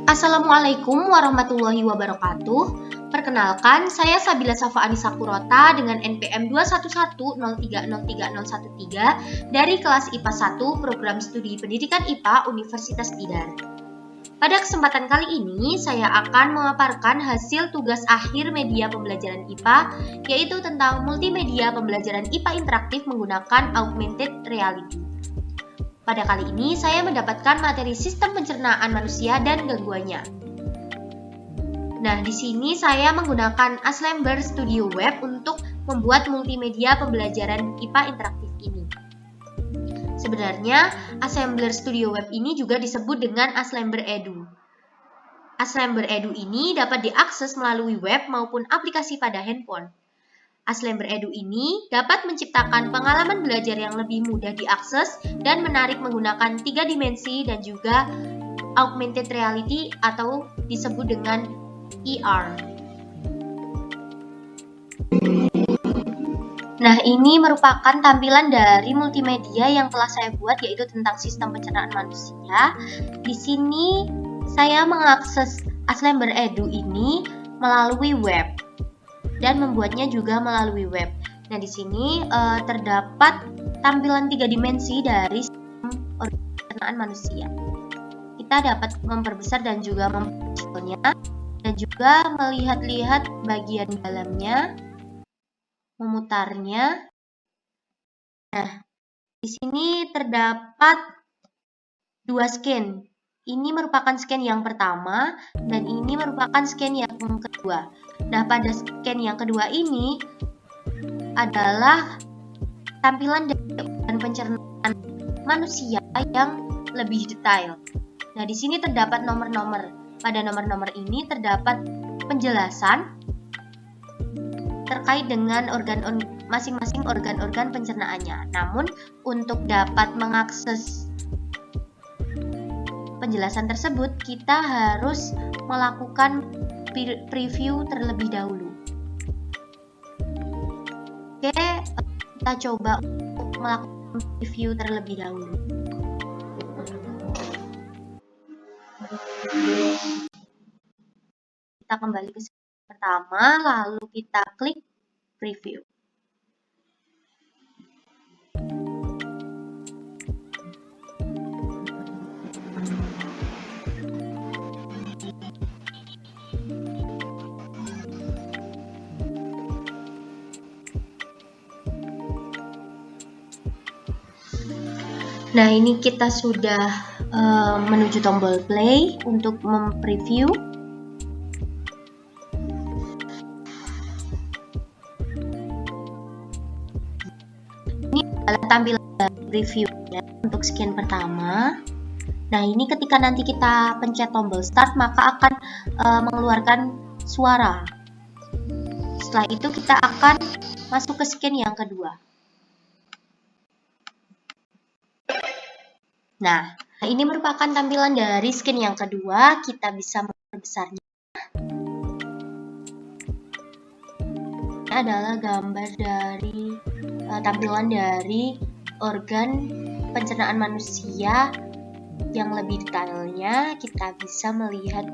Assalamualaikum warahmatullahi wabarakatuh. Perkenalkan, saya Sabila Safa Anissa Kurota dengan NPM 21103030113 dari kelas IPA 1 Program Studi Pendidikan IPA Universitas Tidar. Pada kesempatan kali ini, saya akan memaparkan hasil tugas akhir media pembelajaran IPA, yaitu tentang multimedia pembelajaran IPA interaktif menggunakan augmented reality. Pada kali ini, saya mendapatkan materi sistem pencernaan manusia dan gangguannya. Nah, di sini saya menggunakan Assembler Studio Web untuk membuat multimedia pembelajaran IPA interaktif ini. Sebenarnya, Assembler Studio Web ini juga disebut dengan Assembler Edu. Assembler Edu ini dapat diakses melalui web maupun aplikasi pada handphone. Assembler Edu ini dapat menciptakan pengalaman belajar yang lebih mudah diakses dan menarik menggunakan 3 dimensi dan juga augmented reality atau disebut dengan ER. Nah, ini merupakan tampilan dari multimedia yang telah saya buat, yaitu tentang sistem pencernaan manusia. Di sini saya mengakses Assembler Edu ini melalui web dan membuatnya juga melalui web. Nah, di sini terdapat tampilan 3 dimensi dari sistem pencernaan manusia. Kita dapat memperbesar dan juga memperkecilnya, dan juga melihat-lihat bagian dalamnya, memutarnya. Nah, di sini terdapat 2 scan. Ini merupakan scan yang pertama dan ini merupakan scan yang kedua. Nah, pada scan yang kedua ini adalah tampilan dari organ pencernaan manusia yang lebih detail. Nah, di sini terdapat nomor-nomor. Pada nomor-nomor ini terdapat penjelasan terkait dengan masing-masing organ-organ pencernaannya. Namun, untuk dapat mengakses penjelasan tersebut, kita harus melakukan preview terlebih dahulu. Oke, kita coba untuk melakukan preview terlebih dahulu. Kita kembali ke screen pertama, lalu kita klik preview. Nah, ini kita sudah menuju tombol play untuk mempreview. Ini adalah tampilan reviewnya untuk scan pertama. Nah, ini ketika nanti kita pencet tombol start, maka akan mengeluarkan suara. Setelah itu kita akan masuk ke scan yang kedua. Nah, ini merupakan tampilan dari scan yang kedua. Kita bisa memperbesarnya. Ini adalah gambar dari tampilan dari organ pencernaan manusia yang lebih detailnya. Kita bisa melihat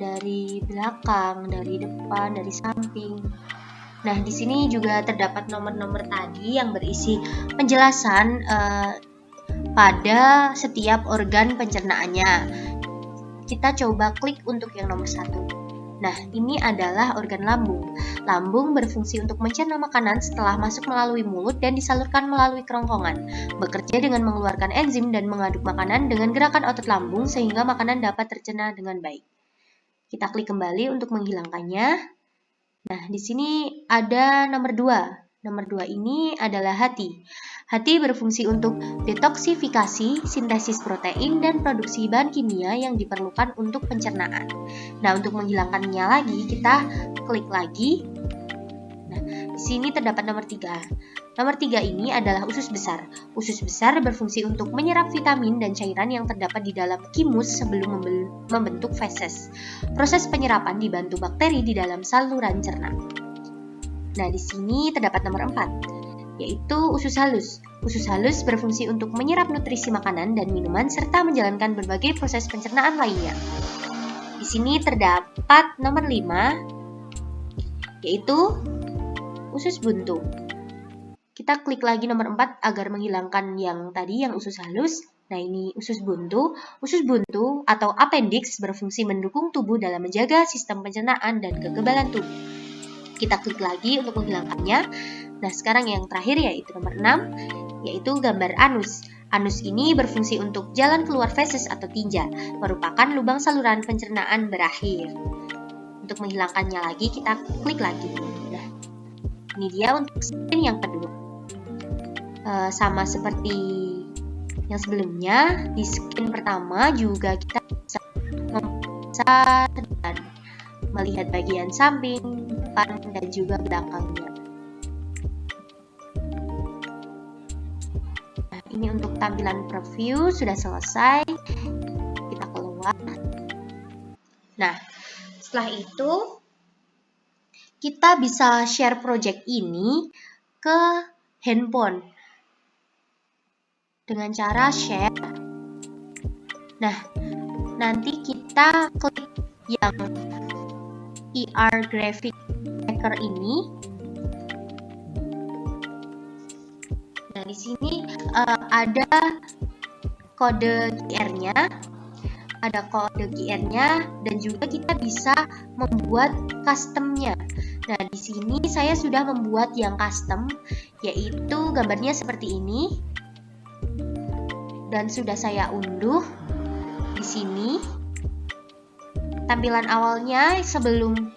dari belakang, dari depan, dari samping. Nah, di sini juga terdapat nomor-nomor tadi yang berisi penjelasan pada setiap organ pencernaannya. Kita coba klik untuk yang nomor 1. Nah, ini adalah organ lambung. Lambung berfungsi untuk mencerna makanan setelah masuk melalui mulut dan disalurkan melalui kerongkongan. Bekerja dengan mengeluarkan enzim dan mengaduk makanan dengan gerakan otot lambung sehingga makanan dapat tercerna dengan baik. Kita klik kembali untuk menghilangkannya. Nah, di sini ada nomor 2. Nomor 2 ini adalah hati. Hati berfungsi untuk detoksifikasi, sintesis protein, dan produksi bahan kimia yang diperlukan untuk pencernaan. Nah, untuk menghilangkannya lagi, kita klik lagi. Nah, di sini terdapat nomor 3. Nomor 3 ini adalah usus besar. Usus besar berfungsi untuk menyerap vitamin dan cairan yang terdapat di dalam kimus sebelum membentuk feses. Proses penyerapan dibantu bakteri di dalam saluran cerna. Nah, di sini terdapat nomor 4, yaitu usus halus. Usus halus berfungsi untuk menyerap nutrisi makanan dan minuman serta menjalankan berbagai proses pencernaan lainnya. Di sini terdapat nomor 5, yaitu usus buntu. Kita klik lagi nomor 4 agar menghilangkan yang tadi, yang usus halus. Nah, ini usus buntu. Usus buntu atau appendix berfungsi mendukung tubuh dalam menjaga sistem pencernaan dan kekebalan tubuh. Kita klik lagi untuk menghilangkannya. Nah, sekarang yang terakhir yaitu nomor 6, yaitu gambar anus. Anus ini berfungsi untuk jalan keluar feses atau tinja, merupakan lubang saluran pencernaan berakhir. Untuk menghilangkannya lagi, kita klik lagi. Nah, ini dia untuk skin yang kedua. Sama seperti yang sebelumnya, di skin pertama juga kita bisa memeriksa dan melihat bagian samping, depan, dan juga belakangnya. Nah, ini untuk tampilan preview sudah selesai. Kita keluar. Nah, setelah itu kita bisa share project ini ke handphone dengan cara share. Nah, nanti kita klik yang ER Graphic Maker ini. Nah, di sini ada kode QR-nya, dan juga kita bisa membuat custom-nya. Nah, di sini saya sudah membuat yang custom, yaitu gambarnya seperti ini, dan sudah saya unduh di sini. Tampilan awalnya sebelum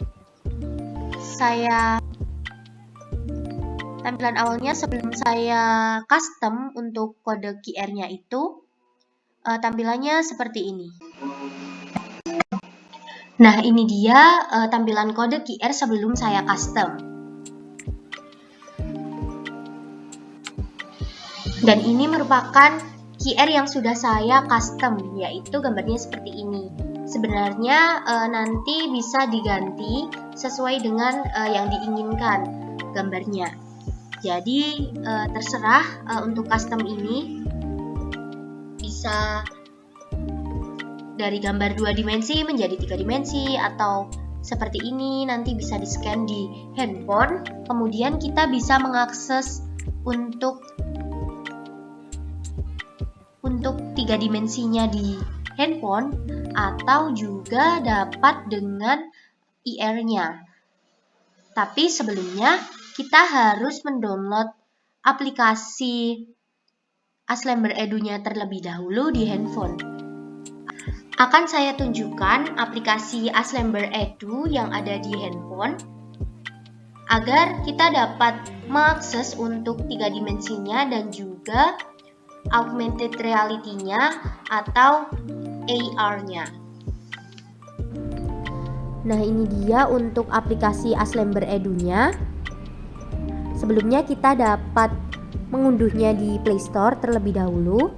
saya custom untuk kode QR-nya itu, tampilannya seperti ini. Nah, ini dia tampilan kode QR sebelum saya custom. Dan ini merupakan QR yang sudah saya custom, yaitu gambarnya seperti ini. Sebenarnya nanti bisa diganti sesuai dengan yang diinginkan gambarnya. Jadi terserah untuk custom ini bisa dari gambar 2 dimensi menjadi 3 dimensi, atau seperti ini nanti bisa di-scan di handphone. Kemudian kita bisa mengakses untuk 3 dimensinya di handphone, atau juga dapat dengan IR-nya. Tapi sebelumnya kita harus mendownload aplikasi Aslember Edu-nya terlebih dahulu di handphone. Akan saya tunjukkan aplikasi Aslember Edu yang ada di handphone agar kita dapat mengakses untuk 3 dimensinya dan juga augmented reality-nya atau AR-nya. Nah, ini dia untuk aplikasi Aslember Edu-nya. Sebelumnya kita dapat mengunduhnya di Play Store terlebih dahulu.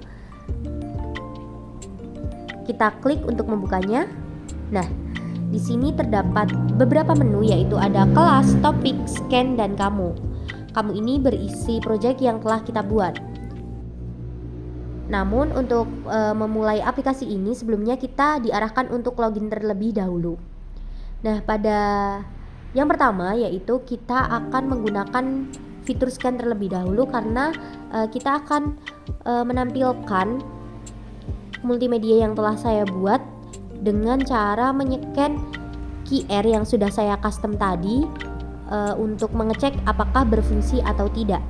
Kita klik untuk membukanya. Nah, di sini terdapat beberapa menu, yaitu ada kelas, topik, scan, dan kamu. Kamu ini berisi project yang telah kita buat. Namun untuk memulai aplikasi ini sebelumnya kita diarahkan untuk login terlebih dahulu. Nah, pada yang pertama yaitu kita akan menggunakan fitur scan terlebih dahulu karena kita akan menampilkan multimedia yang telah saya buat dengan cara menycan QR yang sudah saya custom tadi untuk mengecek apakah berfungsi atau tidak.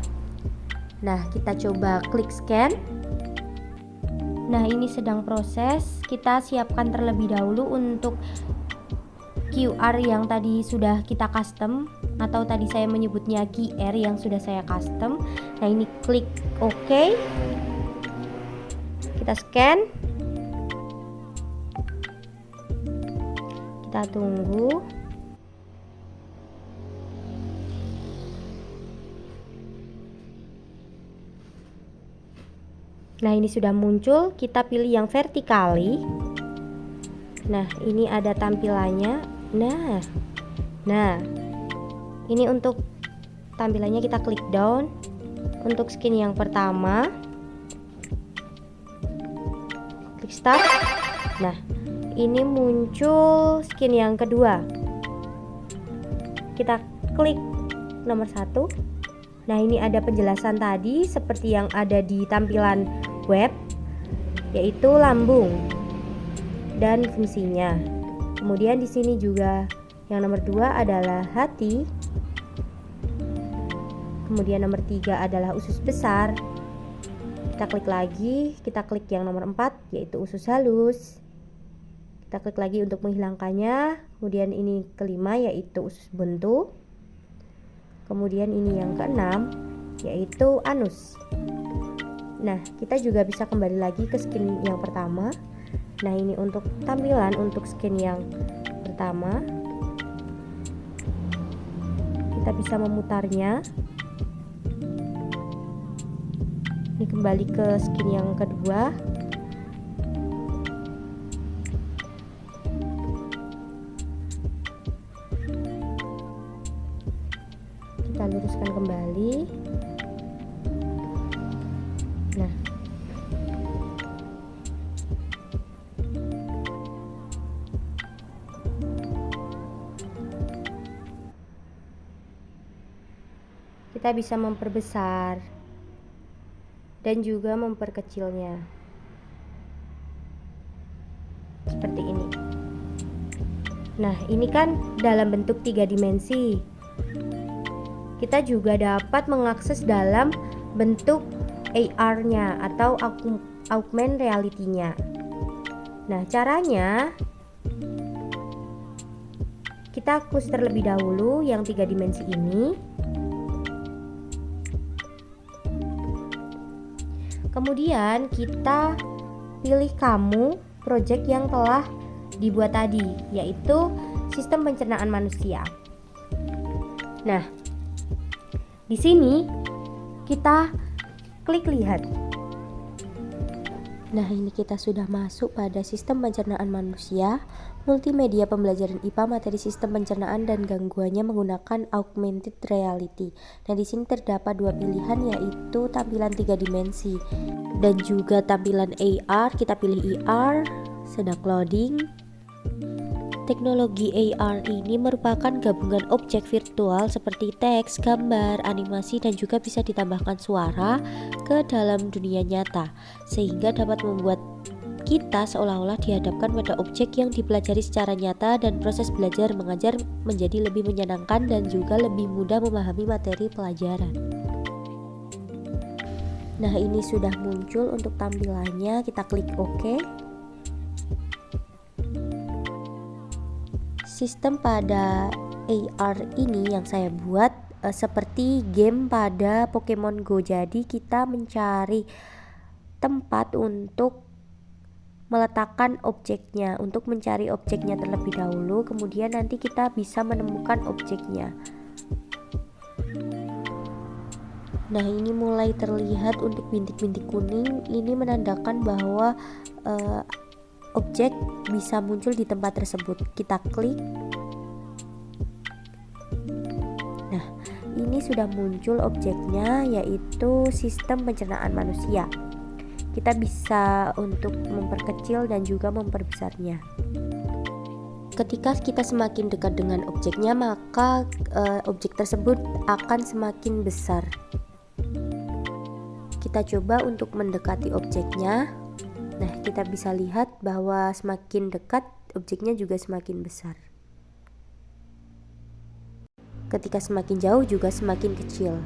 Nah, kita coba klik scan. Nah, ini sedang proses. Kita siapkan terlebih dahulu untuk QR yang tadi sudah kita custom, atau tadi saya menyebutnya QR yang sudah saya custom. Nah, ini klik OK. Kita scan. Kita tunggu. Nah, ini sudah muncul. Kita pilih yang vertikali. Nah, ini ada tampilannya. Nah, ini untuk tampilannya kita klik down. Untuk skin yang pertama, klik start. Nah, ini muncul skin yang kedua. Kita klik nomor 1. Nah, ini ada penjelasan tadi seperti yang ada di tampilan web, yaitu lambung dan fungsinya. Kemudian di sini juga yang nomor 2 adalah hati. Kemudian nomor 3 adalah usus besar. Kita klik lagi, kita klik yang nomor 4 yaitu usus halus. Kita klik lagi untuk menghilangkannya. Kemudian ini kelima yaitu usus buntu. Kemudian ini yang keenam yaitu anus. Nah, kita juga bisa kembali lagi ke skin yang pertama. Nah, ini untuk tampilan untuk skin yang pertama. Kita bisa memutarnya. Ini kembali ke skin yang kedua. Kita luruskan kembali. Nah, kita bisa memperbesar dan juga memperkecilnya seperti ini. Nah, ini kan dalam bentuk 3 dimensi. Kita juga dapat mengakses dalam bentuk AR-nya atau augmented reality-nya. Nah, caranya kita close terlebih dahulu yang 3 dimensi ini. Kemudian kita pilih kamu project yang telah dibuat tadi, yaitu sistem pencernaan manusia. Nah, di sini kita klik lihat. Nah, ini kita sudah masuk pada sistem pencernaan manusia, multimedia pembelajaran IPA, materi sistem pencernaan dan gangguannya menggunakan augmented reality. Nah, di sini terdapat 2 pilihan yaitu tampilan 3 dimensi dan juga tampilan AR. Kita pilih AR, sedang loading. Teknologi AR ini merupakan gabungan objek virtual seperti teks, gambar, animasi, dan juga bisa ditambahkan suara ke dalam dunia nyata, sehingga dapat membuat kita seolah-olah dihadapkan pada objek yang dipelajari secara nyata dan proses belajar mengajar menjadi lebih menyenangkan dan juga lebih mudah memahami materi pelajaran. Nah, ini sudah muncul untuk tampilannya, kita klik OK. Sistem pada AR ini yang saya buat seperti game pada Pokemon Go. Jadi kita mencari tempat untuk meletakkan objeknya, untuk mencari objeknya terlebih dahulu, kemudian nanti kita bisa menemukan objeknya. Nah, ini mulai terlihat untuk bintik-bintik kuning, ini menandakan bahwa objek bisa muncul di tempat tersebut. Kita klik. Nah, ini sudah muncul objeknya, yaitu sistem pencernaan manusia. Kita bisa untuk memperkecil dan juga memperbesarnya. Ketika kita semakin dekat dengan objeknya, maka objek tersebut akan semakin besar. Kita coba untuk mendekati objeknya. Nah, kita bisa lihat bahwa semakin dekat, objeknya juga semakin besar. Ketika semakin jauh juga semakin kecil.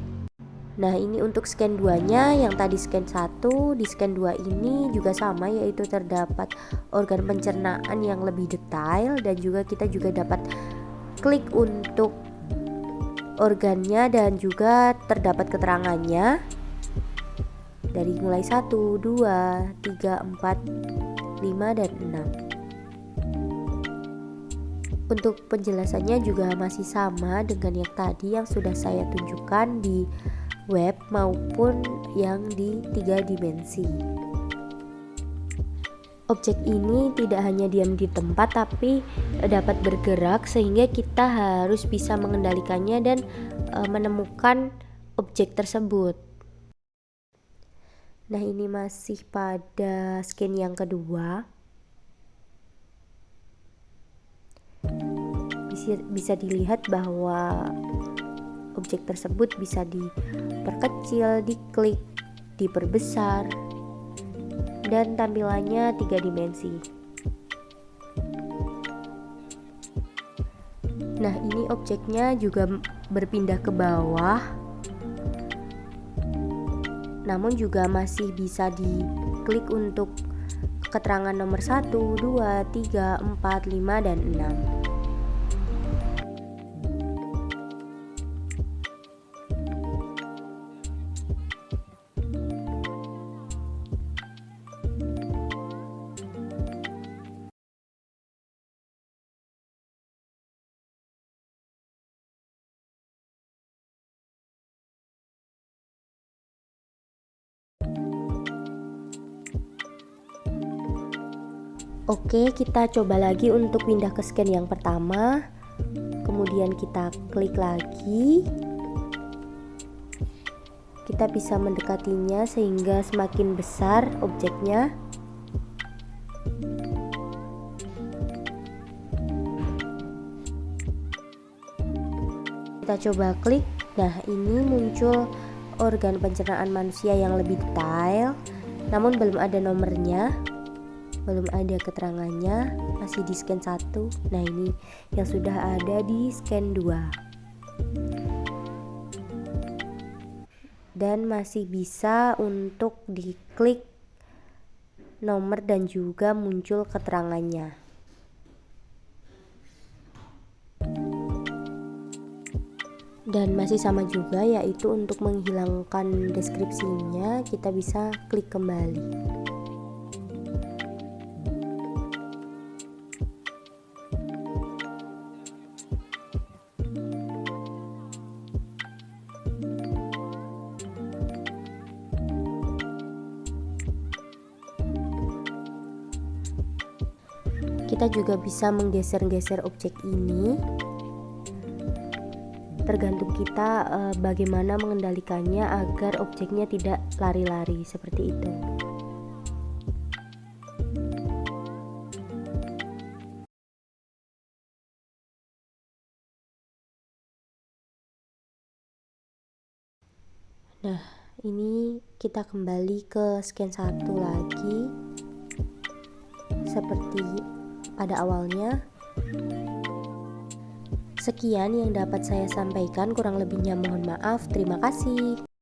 Nah, ini untuk scan 2-nya, yang tadi scan 1, di scan 2 ini juga sama, yaitu terdapat organ pencernaan yang lebih detail dan juga kita juga dapat klik untuk organnya dan juga terdapat keterangannya. Dari mulai 1, 2, 3, 4, 5, dan 6. Untuk penjelasannya juga masih sama dengan yang tadi yang sudah saya tunjukkan di web maupun yang di 3 dimensi. Objek ini tidak hanya diam di tempat tapi dapat bergerak, sehingga kita harus bisa mengendalikannya dan menemukan objek tersebut. Nah, ini masih pada scan yang kedua. bisa dilihat bahwa objek tersebut bisa diperkecil, diklik, diperbesar, dan tampilannya 3 dimensi. Nah, ini objeknya juga berpindah ke bawah, namun juga masih bisa diklik untuk keterangan nomor 1, 2, 3, 4, 5, dan 6. Oke, kita coba lagi untuk pindah ke scan yang pertama. Kemudian kita klik lagi. Kita bisa mendekatinya sehingga semakin besar objeknya. Kita coba klik. Nah, ini muncul organ pencernaan manusia yang lebih detail, namun belum ada nomornya, belum ada keterangannya, masih di scan 1. Nah, ini yang sudah ada di scan 2. Dan masih bisa untuk diklik nomor dan juga muncul keterangannya. Dan masih sama juga, yaitu untuk menghilangkan deskripsinya kita bisa klik kembali. Kita juga bisa menggeser-geser objek ini, tergantung kita bagaimana mengendalikannya agar objeknya tidak lari-lari seperti itu. Nah, ini kita kembali ke scan 1 lagi seperti pada awalnya. Sekian yang dapat saya sampaikan, kurang lebihnya mohon maaf. Terima kasih.